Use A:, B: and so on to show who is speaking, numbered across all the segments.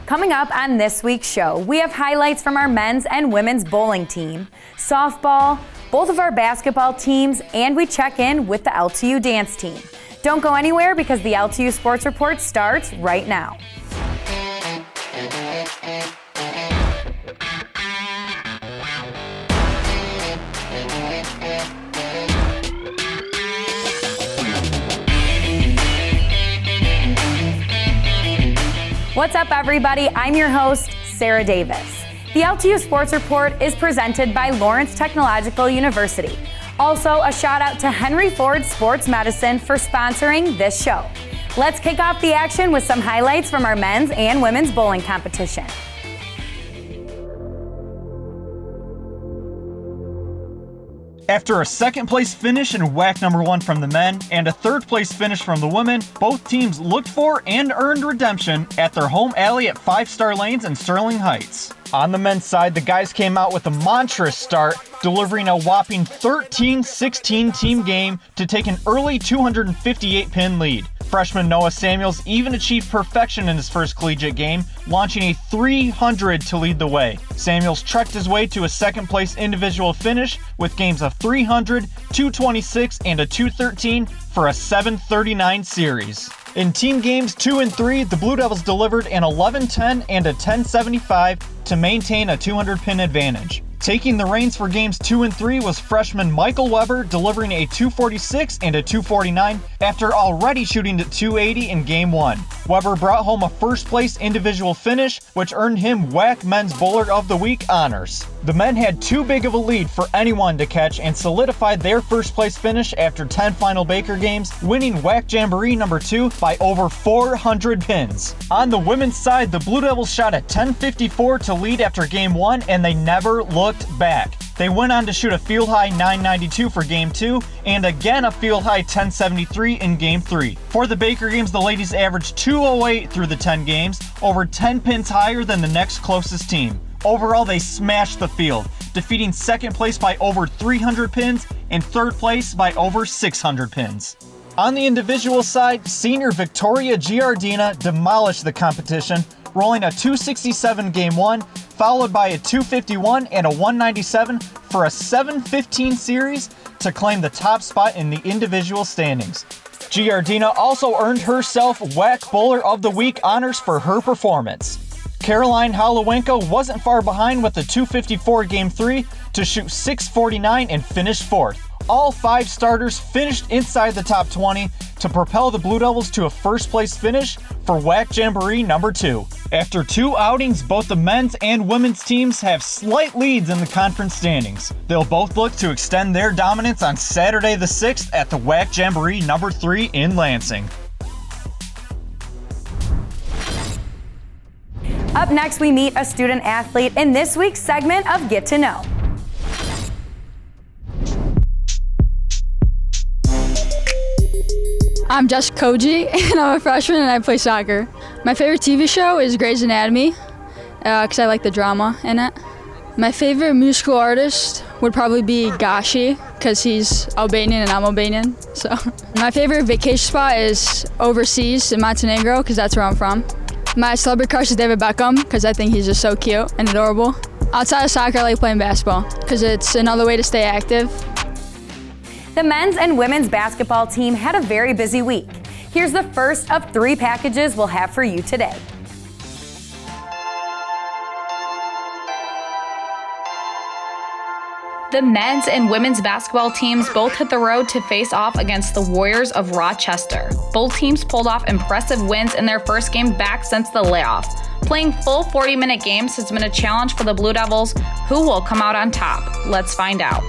A: Coming up on this week's show, we have highlights from our men's and women's bowling team, softball, both of our basketball teams, and we check in with the LTU dance team. Don't go anywhere because the LTU Sports Report starts right now. What's up, everybody? I'm your host, Sarah Davis. The LTU Sports Report is presented by Lawrence Technological University. Also, a shout out to Henry Ford Sports Medicine for sponsoring this show. Let's kick off the action with some highlights from our men's and women's bowling competition.
B: After a second-place finish in WAC number 1 from the men and a third-place finish from the women, both teams looked for and earned redemption at their home alley at 5 Star Lanes in Sterling Heights. On the men's side, the guys came out with a monstrous start, delivering a whopping 13-16 team game to take an early 258-pin lead. Freshman Noah Samuels even achieved perfection in his first collegiate game, launching a 300 to lead the way. Samuels trekked his way to a second-place individual finish with games of 300, 226, and a 213 for a 739 series. In team games 2 and 3, the Blue Devils delivered an 11-10 and a 10-75 to maintain a 200-pin advantage. Taking the reins for games 2 and 3 was freshman Michael Weber, delivering a 246 and a 249 after already shooting to 280 in game 1. Weber brought home a first-place individual finish, which earned him WAC Men's Bowler of the Week honors. The men had too big of a lead for anyone to catch and solidified their first-place finish after 10 final Baker games, winning WAC Jamboree number 2 by over 400 pins. On the women's side, the Blue Devils shot a 10-54 to lead after game 1, and they never looked back. They went on to shoot a field high 992 for game 2 and again a field high 1073 in game 3. For the Baker games, the ladies averaged 208 through the 10 games, over 10 pins higher than the next closest team. Overall, they smashed the field, defeating second place by over 300 pins and third place by over 600 pins. On the individual side, senior Victoria Giardina demolished the competition, rolling a 267 game 1, followed by a 251 and a 197 for a 715 series to claim the top spot in the individual standings. Giardina also earned herself WAC Bowler of the Week honors for her performance. Caroline Holowenko wasn't far behind with a 254 game 3 to shoot 649 and finish 4th. All 5 starters finished inside the top 20 to propel the Blue Devils to a first-place finish for WAC Jamboree number 2. After 2 outings, both the men's and women's teams have slight leads in the conference standings. They'll both look to extend their dominance on Saturday the 6th at the WAC Jamboree number 3 in Lansing.
A: Up next, we meet a student athlete in this week's segment of Get to Know.
C: I'm Jessica Koji, and I'm a freshman and I play soccer. My favorite TV show is Grey's Anatomy, because I like the drama in it. My favorite musical artist would probably be Gashi, because he's Albanian and I'm Albanian. So my favorite vacation spot is overseas in Montenegro, because that's where I'm from. My celebrity crush is David Beckham, because I think he's just so cute and adorable. Outside of soccer, I like playing basketball, because it's another way to stay active.
A: The men's and women's basketball team had a very busy week. Here's the first of 3 packages we'll have for you today.
D: The men's and women's basketball teams both hit the road to face off against the Warriors of Rochester. Both teams pulled off impressive wins in their first game back since the layoff. Playing full 40-minute games has been a challenge for the Blue Devils. Who will come out on top? Let's find out.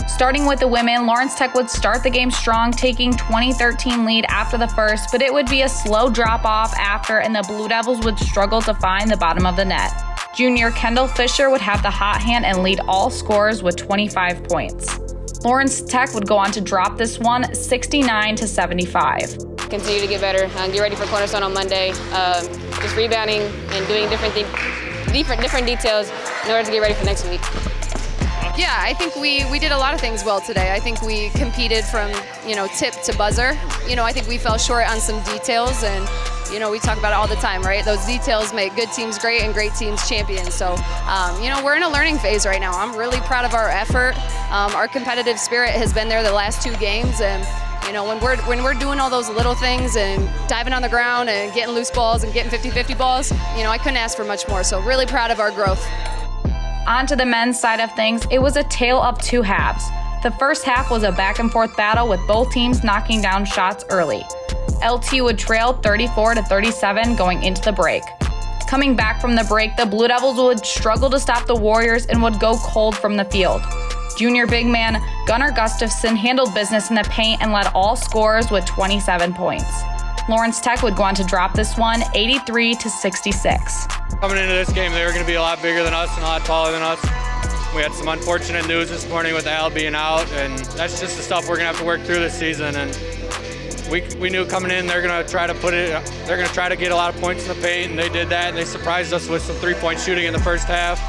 D: Starting with the women, Lawrence Tech would start the game strong, taking 20-13 lead after the first, but it would be a slow drop-off after, and the Blue Devils would struggle to find the bottom of the net. Junior Kendall Fisher would have the hot hand and lead all scorers with 25 points. Lawrence Tech would go on to drop this one 69-75.
E: Continue to get better, get ready for Cornerstone on Monday. Just rebounding and doing different details in order to get ready for next week.
F: Yeah, I think we did a lot of things well today. I think we competed from, tip to buzzer. I think we fell short on some details, and you know, we talk about it all the time, right? Those details make good teams great and great teams champions. So, you know, we're in a learning phase right now. I'm really proud of our effort. Our competitive spirit has been there the last 2 games, and you know, when we're doing all those little things and diving on the ground and getting loose balls and getting 50-50 balls, you know, I couldn't ask for much more. So really proud of our growth.
D: On to the men's side of things, it was a tale of 2 halves. The first half was a back and forth battle with both teams knocking down shots early. LTU would trail 34-37 going into the break. Coming back from the break, the Blue Devils would struggle to stop the Warriors and would go cold from the field. Junior big man Gunnar Gustafson handled business in the paint and led all scorers with 27 points. Lawrence Tech would go on to drop this one 83-66.
G: Coming into this game, they were going to be a lot bigger than us and a lot taller than us. We had some unfortunate news this morning with Al being out, and that's just the stuff we're going to have to work through this season. And we knew coming in they're going to try to they're going to try to get a lot of points in the paint, and they did that. And they surprised us with some 3-point shooting in the first half,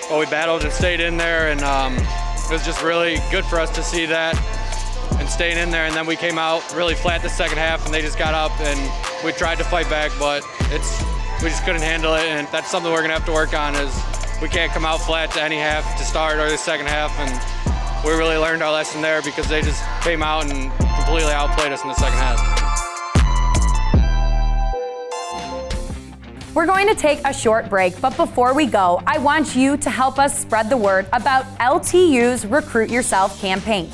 G: but we battled and stayed in there, and it was just really good for us to see that and staying in there. And then we came out really flat the second half, and they just got up, and we tried to fight back, but we just couldn't handle it. And that's something we're going to have to work on, is we can't come out flat to any half to start or the second half. And we really learned our lesson there because they just came out and completely outplayed us in the second half.
A: We're going to take a short break, but before we go, I want you to help us spread the word about LTU's Recruit Yourself campaign.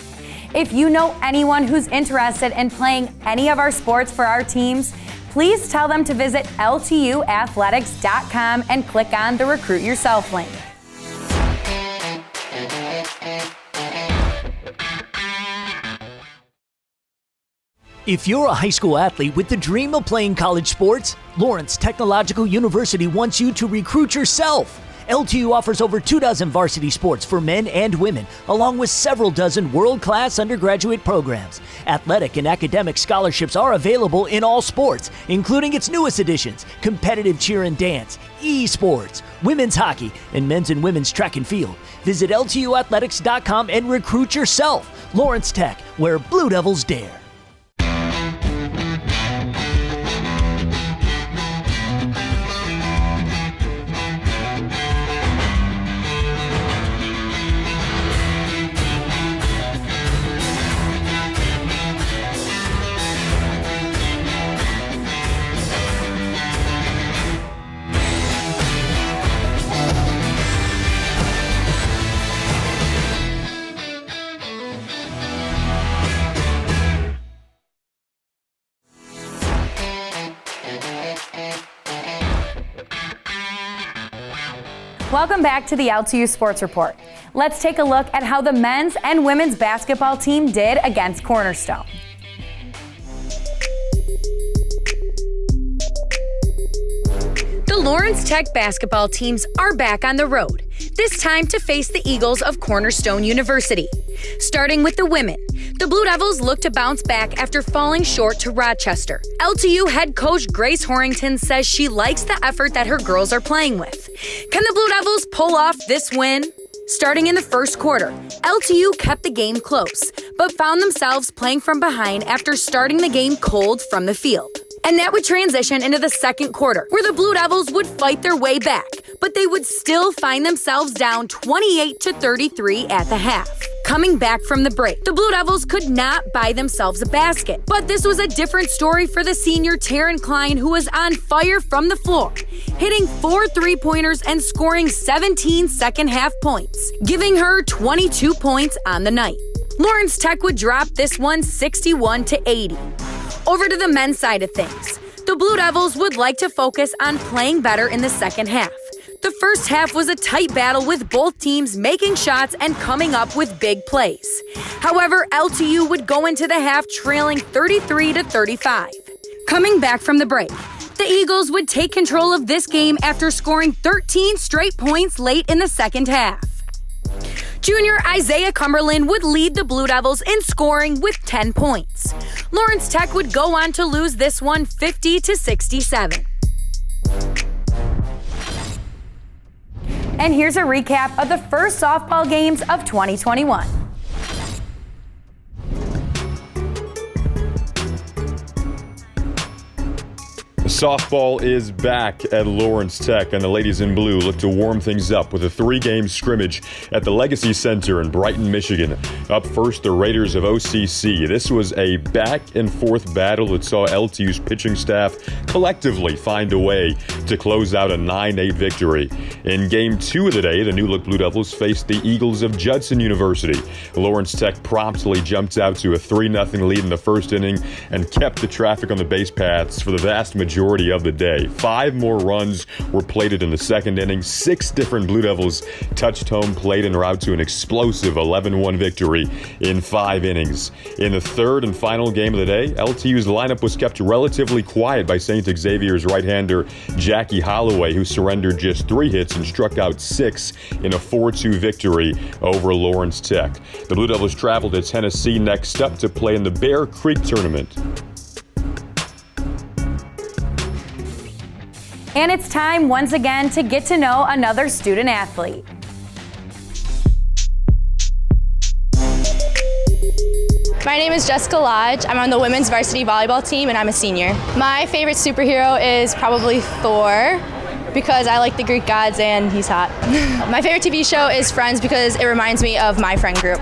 A: If you know anyone who's interested in playing any of our sports for our teams, please tell them to visit LTUathletics.com and click on the Recruit Yourself link.
H: If you're a high school athlete with the dream of playing college sports, Lawrence Technological University wants you to recruit yourself. LTU offers over 24 varsity sports for men and women, along with several dozen world-class undergraduate programs. Athletic and academic scholarships are available in all sports, including its newest additions, competitive cheer and dance, esports, women's hockey, and men's and women's track and field. Visit LTUathletics.com and recruit yourself. Lawrence Tech, where Blue Devils dare.
A: Welcome back to the LTU Sports Report. Let's take a look at how the men's and women's basketball team did against Cornerstone. The Lawrence Tech basketball teams are back on the road, this time to face the Eagles of Cornerstone University. Starting with the women, the Blue Devils look to bounce back after falling short to Rochester. LTU head coach Grace Horrington says she likes the effort that her girls are playing with. Can the Blue Devils pull off this win? Starting in the first quarter, LTU kept the game close, but found themselves playing from behind after starting the game cold from the field. And that would transition into the second quarter, where the Blue Devils would fight their way back, but they would still find themselves down 28-33 at the half. Coming back from the break, the Blue Devils could not buy themselves a basket. But this was a different story for the senior Taryn Klein, who was on fire from the floor, hitting 4 3-pointers and scoring 17 second-half points, giving her 22 points on the night. Lawrence Tech would drop this one 61-80. Over to the men's side of things, the Blue Devils would like to focus on playing better in the second half. The first half was a tight battle with both teams making shots and coming up with big plays. However, LTU would go into the half trailing 33-35. Coming back from the break, the Eagles would take control of this game after scoring 13 straight points late in the second half. Junior Isaiah Cumberland would lead the Blue Devils in scoring with 10 points. Lawrence Tech would go on to lose this one 50-67. And here's a recap of the first softball games of 2021.
I: Softball is back at Lawrence Tech, and the ladies in blue look to warm things up with a 3-game scrimmage at the Legacy Center in Brighton, Michigan. Up first, the Raiders of OCC. This was a back-and-forth battle that saw LTU's pitching staff collectively find a way to close out a 9-8 victory. In Game 2 of the day, the new-look Blue Devils faced the Eagles of Judson University. Lawrence Tech promptly jumped out to a 3-0 lead in the first inning and kept the traffic on the base paths for the vast majority of the day. 5 more runs were plated in the second inning. 6 different Blue Devils touched home plate en route to an explosive 11-1 victory in 5 innings. In the third and final game of the day, LTU's lineup was kept relatively quiet by St. Xavier's right-hander Jackie Holloway, who surrendered just 3 hits and struck out 6 in a 4-2 victory over Lawrence Tech. The Blue Devils travel to Tennessee next up to play in the Bear Creek Tournament.
A: And it's time once again to get to know another student athlete.
J: My name is Jessica Lodge. I'm on the women's varsity volleyball team and I'm a senior. My favorite superhero is probably Thor because I like the Greek gods and he's hot. My favorite TV show is Friends because it reminds me of my friend group.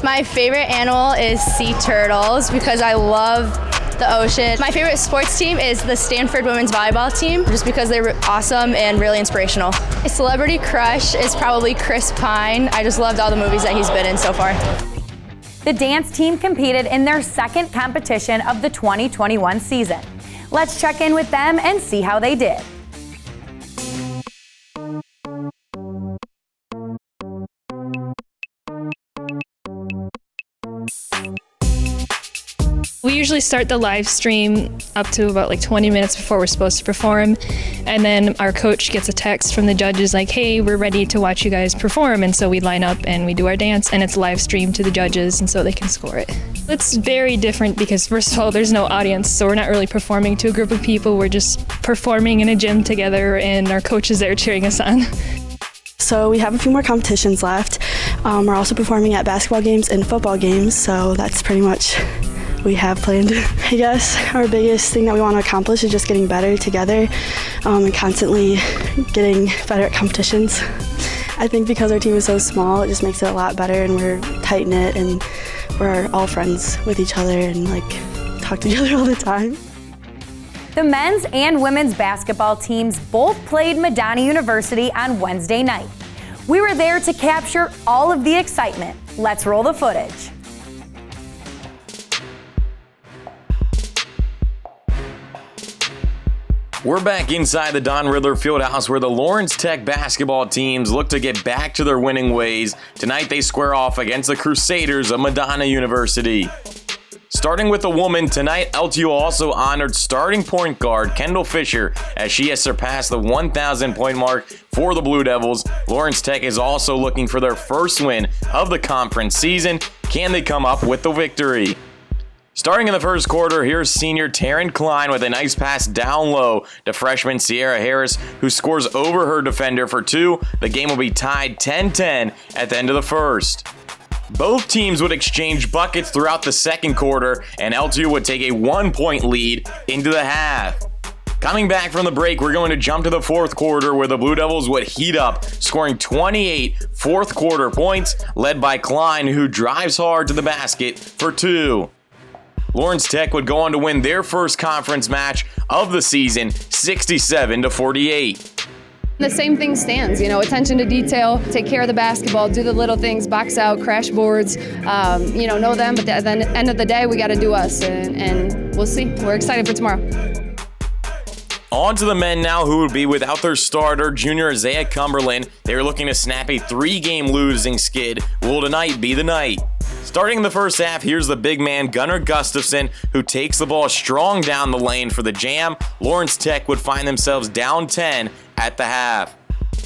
J: My favorite animal is sea turtles because I love the ocean. My favorite sports team is the Stanford women's volleyball team just because they're awesome and really inspirational. My celebrity crush is probably Chris Pine. I just loved all the movies that he's been in so far.
A: The dance team competed in their second competition of the 2021 season. Let's check in with them and see how they did.
K: We usually start the live stream up to about 20 minutes before we're supposed to perform, and then our coach gets a text from the judges like, hey, we're ready to watch you guys perform, and so we line up and we do our dance, and it's live streamed to the judges, and so they can score it. It's very different because first of all, there's no audience, so we're not really performing to a group of people, we're just performing in a gym together, and our coach is there cheering us on.
L: So we have a few more competitions left. We're also performing at basketball games and football games, so that's pretty much we have planned. I guess our biggest thing that we want to accomplish is just getting better together and constantly getting better at competitions. I think because our team is so small, it just makes it a lot better and we're tight-knit and we're all friends with each other and talk to each other all the time.
A: The men's and women's basketball teams both played Madonna University on Wednesday night. We were there to capture all of the excitement. Let's roll the footage.
M: We're back inside the Don Riddler Fieldhouse where the Lawrence Tech basketball teams look to get back to their winning ways. Tonight they square off against the Crusaders of Madonna University. Starting with the women, tonight LTU also honored starting point guard Kendall Fisher as she has surpassed the 1,000 point mark for the Blue Devils. Lawrence Tech is also looking for their first win of the conference season. Can they come up with the victory? Starting in the first quarter, here's senior Taryn Klein with a nice pass down low to freshman Sierra Harris, who scores over her defender for 2. The game will be tied 10-10 at the end of the first. Both teams would exchange buckets throughout the second quarter, and LTU would take a 1-point lead into the half. Coming back from the break, we're going to jump to the fourth quarter where the Blue Devils would heat up, scoring 28 fourth quarter points, led by Klein, who drives hard to the basket for 2. Lawrence Tech would go on to win their first conference match of the season, 67-48.
F: The same thing stands, attention to detail, take care of the basketball, do the little things, box out, crash boards, know them, but at the end of the day, we got to do us, and we'll see. We're excited for tomorrow.
M: On to the men now, who would be without their starter, junior Isaiah Cumberland. They are looking to snap a 3-game losing skid. Will tonight be the night? Starting in the first half, here's the big man Gunnar Gustafson, who takes the ball strong down the lane for the jam. Lawrence Tech would find themselves down 10 at the half.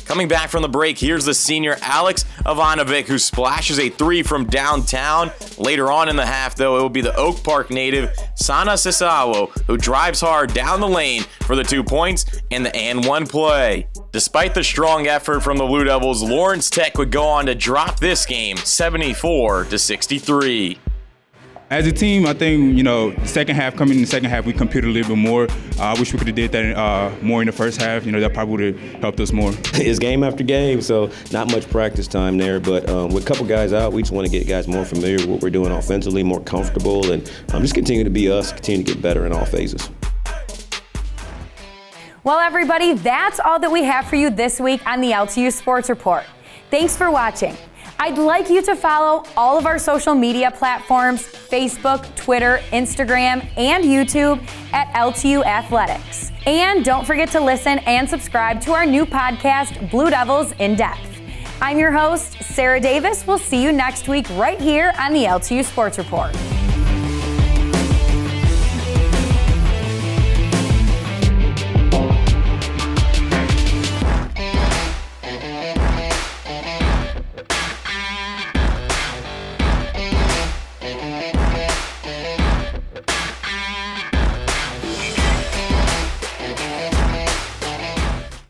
M: Coming back from the break, here's the senior Alex Ivanovic, who splashes a 3 from downtown. Later on in the half, though, it will be the Oak Park native Sana Sisawo, who drives hard down the lane for the 2 points and the and 1 play. Despite the strong effort from the Blue Devils, Lawrence Tech would go on to drop this game 74-63.
N: As a team, I think, the second half, coming in the second half, we competed a little bit more. I wish we could have did that more in the first half. That probably would have helped us more.
O: It's game after game, so not much practice time there. But with a couple guys out, we just want to get guys more familiar with what we're doing offensively, more comfortable, and just continue to be us, continue to get better in all phases.
A: Well, everybody, that's all that we have for you this week on the LTU Sports Report. Thanks for watching. I'd like you to follow all of our social media platforms, Facebook, Twitter, Instagram, and YouTube at LTU Athletics. And don't forget to listen and subscribe to our new podcast, Blue Devils In Depth. I'm your host, Sarah Davis. We'll see you next week right here on the LTU Sports Report.